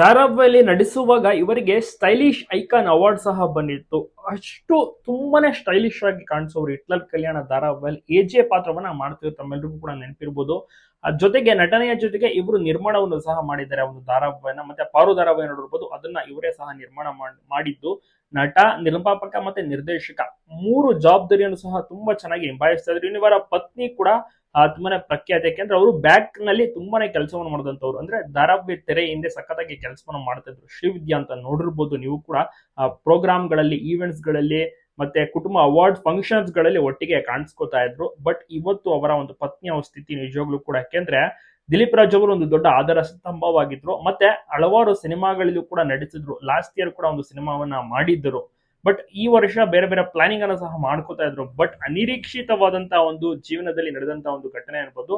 ಧಾರಾವಾಹಿಯಲ್ಲಿ ನಟಿಸುವಾಗ ಇವರಿಗೆ stylish icon award ಸಹ ಬಂದಿತ್ತು. ಅಷ್ಟು ತುಂಬಾನೇ ಸ್ಟೈಲಿಶ್ ಆಗಿ ಕಾಣಿಸೋರು ಹಿಟ್ಲರ್ ಕಲ್ಯಾಣ ಧಾರಾವಾಹಿಯಲ್ಲಿ ಎಜೆ ಪಾತ್ರವನ್ನ ಮಾಡ್ತಿದ್ರು. ತಮ್ಮೆಲ್ಲರಿಗೂ ಕೂಡ ನೆನಪಿರ್ಬೋದು. ಜೊತೆಗೆ ನಟನೆಯ ಜೊತೆಗೆ ಇವರು ನಿರ್ಮಾಣವನ್ನು ಸಹ ಮಾಡಿದ್ದಾರೆ ಒಂದು ಧಾರಾವಾಹಿನ. ಮತ್ತೆ ಪಾರು ಧಾರಾವಾಹಿ ನೋಡಿರ್ಬೋದು, ಅದನ್ನ ಇವರೇ ಸಹ ನಿರ್ಮಾಣ ಮಾಡಿದ್ದು. ನಟ, ನಿರ್ಮಾಪಕ ಮತ್ತೆ ನಿರ್ದೇಶಕ ಮೂರು ಜವಾಬ್ದಾರಿಯನ್ನು ಸಹ ತುಂಬಾ ಚೆನ್ನಾಗಿ ನಿಭಾಯಿಸ್ತಾ ಇದ್ರು. ಇವರ ಪತ್ನಿ ಕೂಡ ತುಂಬಾನೇ ಪ್ರಖ್ಯಾತಿ. ಯಾಕೆಂದ್ರೆ ಅವರು ಬ್ಯಾಕ್ ನಲ್ಲಿ ತುಂಬಾನೇ ಕೆಲಸವನ್ನು ಮಾಡಿದಂತವ್ರು. ಅಂದ್ರೆ ಧಾರಾವಾಹಿ ತೆರೆ ಹಿಂದೆ ಸಖತ್ತಾಗಿ ಕೆಲಸವನ್ನು ಮಾಡ್ತಾ ಇದ್ರು. ಶ್ರೀವಿದ್ಯಾ ಅಂತ ನೋಡಿರ್ಬೋದು ನೀವು ಕೂಡ. ಪ್ರೋಗ್ರಾಮ್ ಗಳಲ್ಲಿ, ಈವೆಂಟ್ಸ್ ಗಳಲ್ಲಿ ಮತ್ತೆ ಕುಟುಂಬ ಅವಾರ್ಡ್ ಫಂಕ್ಷನ್ಸ್ ಗಳಲ್ಲಿ ಒಟ್ಟಿಗೆ ಕಾಣಿಸ್ಕೊತಾ ಇದ್ರು. ಬಟ್ ಇವತ್ತು ಅವರ ಒಂದು ಪತ್ನಿಯ ಸ್ಥಿತಿ ನಿಜವಾಗ್ಲೂ ಕೂಡ, ಯಾಕೆಂದ್ರೆ ದಿಲೀಪ್ ರಾಜ್ ಅವರು ಒಂದು ದೊಡ್ಡ ಆಧಾರ ಸ್ತಂಭವಾಗಿದ್ರು. ಮತ್ತೆ ಹಲವಾರು ಸಿನಿಮಾಗಳಲ್ಲೂ ಕೂಡ ನಟಿಸಿದ್ರು. ಲಾಸ್ಟ್ ಇಯರ್ ಕೂಡ ಒಂದು ಸಿನಿಮಾವನ್ನ ಮಾಡಿದ್ದರು. ಬಟ್ ಈ ವರ್ಷ ಬೇರೆ ಬೇರೆ ಪ್ಲಾನಿಂಗ್ ಅನ್ನು ಸಹ ಮಾಡ್ಕೋತಾ ಇದ್ರು. ಬಟ್ ಅನಿರೀಕ್ಷಿತವಾದಂತಹ ಒಂದು ಜೀವನದಲ್ಲಿ ನಡೆದಂತಹ ಒಂದು ಘಟನೆ ಅನ್ಬೋದು.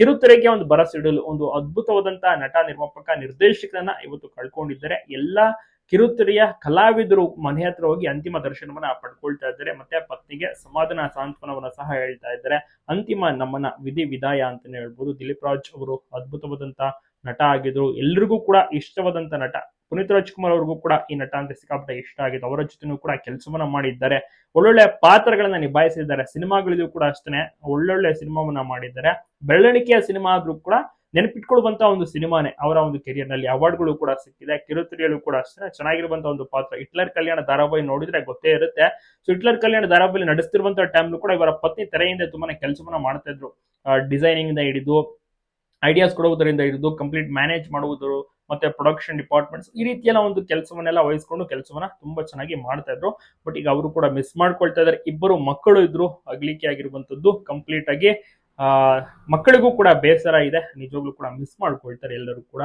ಕಿರುತೆರೆಗೆ ಒಂದು ಬರಸಿಡಲು ಒಂದು ಅದ್ಭುತವಾದಂತಹ ನಟ, ನಿರ್ಮಾಪಕ, ನಿರ್ದೇಶಕರನ್ನ ಇವತ್ತು ಕಳ್ಕೊಂಡಿದ್ದಾರೆ. ಎಲ್ಲಾ ಕಿರುತೆರೆಯ ಕಲಾವಿದರು ಮನೆ ಹತ್ರ ಹೋಗಿ ಅಂತಿಮ ದರ್ಶನವನ್ನ ಪಡ್ಕೊಳ್ತಾ ಇದ್ದಾರೆ. ಮತ್ತೆ ಪತ್ನಿಗೆ ಸಮಾಧಾನ ಸಾಂತ್ವನವನ್ನ ಸಹ ಹೇಳ್ತಾ ಇದ್ದಾರೆ. ಅಂತಿಮ ನಮ್ಮನ ವಿಧಿ ವಿದಾಯ ಅಂತಾನೆ ಹೇಳ್ಬೋದು. ದಿಲೀಪ್ ರಾಜ್ ಅವರು ಅದ್ಭುತವಾದಂತಹ ನಟ ಆಗಿದ್ರು. ಎಲ್ರಿಗೂ ಕೂಡ ಇಷ್ಟವಾದಂತ ನಟ. ಪುನೀತ್ ರಾಜ್ಕುಮಾರ್ ಅವ್ರಿಗೂ ಕೂಡ ಈ ನಟ ಅಂತ ಸಿಕ್ಕಾಪಟ್ಟೆ ಇಷ್ಟ ಆಗಿತ್ತು. ಅವರ ಜೊತೆನೂ ಕೂಡ ಕೆಲಸವನ್ನ ಮಾಡಿದ್ದಾರೆ. ಒಳ್ಳೊಳ್ಳೆ ಪಾತ್ರಗಳನ್ನ ನಿಭಾಯಿಸಿದ್ದಾರೆ. ಸಿನಿಮಾಗಳಿಗೂ ಕೂಡ ಅಷ್ಟೇ ಒಳ್ಳೊಳ್ಳೆ ಸಿನಿಮಾವನ್ನ ಮಾಡಿದ್ದಾರೆ. ಬೆರಳಿಕೆಯ ಸಿನಿಮಾ ಆದ್ರೂ ಕೂಡ ನೆನಪಿಟ್ಕೊಳ್ಳುವಂತ ಒಂದು ಸಿನಿಮಾನೇ. ಅವರ ಒಂದು ಕೆರಿಯರ್ ನಲ್ಲಿ ಅವಾರ್ಡ್ಗಳು ಕೂಡ ಸಿಕ್ಕಿದೆ. ಕಿರುತೆರೆಯಲ್ಲೂ ಕೂಡ ಅಷ್ಟೇ ಚೆನ್ನಾಗಿರುವಂತ ಒಂದು ಪಾತ್ರ. ಹಿಟ್ಲರ್ ಕಲ್ಯಾಣ ಧಾರಾವಾಹಿ ನೋಡಿದ್ರೆ ಗೊತ್ತೇ ಇರುತ್ತೆ. ಸೊ ಹಿಟ್ಲರ್ ಕಲ್ಯಾಣ ಧಾರಾವಾಹಿಯಲ್ಲಿ ನಡೆಸ್ತಿರುವಂತಹ ಟೈಮ್ ಕೂಡ ಇವರ ಪತ್ನಿ ತೆರೆಯಿಂದ ತುಂಬಾನೇ ಕೆಲಸವನ್ನ ಮಾಡ್ತಾ ಇದ್ರು. ಡಿಸೈನಿಂಗ್ ಇಂದ ಹಿಡಿದು, ಐಡಿಯಾಸ್ ಕೊಡುವುದರಿಂದ ಹಿಡಿದು, ಕಂಪ್ಲೀಟ್ ಮ್ಯಾನೇಜ್ ಮಾಡುವುದು, ಮತ್ತೆ ಪ್ರೊಡಕ್ಷನ್ ಡಿಪಾರ್ಟ್ಮೆಂಟ್ಸ್, ಈ ರೀತಿಯೆಲ್ಲ ಒಂದು ಕೆಲಸವನ್ನೆಲ್ಲ ವಹಿಸ್ಕೊಂಡು ಕೆಲಸವನ್ನ ತುಂಬಾ ಚೆನ್ನಾಗಿ ಮಾಡ್ತಾ ಇದ್ರು. ಬಟ್ ಈಗ ಅವರು ಕೂಡ ಮಿಸ್ ಮಾಡ್ಕೊಳ್ತಾ ಇದ್ದಾರೆ. ಇಬ್ಬರು ಮಕ್ಕಳು ಇದ್ರು. ಅಗಲಿಕೆ ಆಗಿರುವಂತದ್ದು ಕಂಪ್ಲೀಟ್ ಆಗಿ. ಮಕ್ಕಳಿಗೂ ಕೂಡ ಬೇಸರ ಇದೆ. ನಿಜವಾಗ್ಲೂ ಕೂಡ ಮಿಸ್ ಮಾಡ್ಕೊಳ್ತಾರೆ ಎಲ್ಲರೂ ಕೂಡ.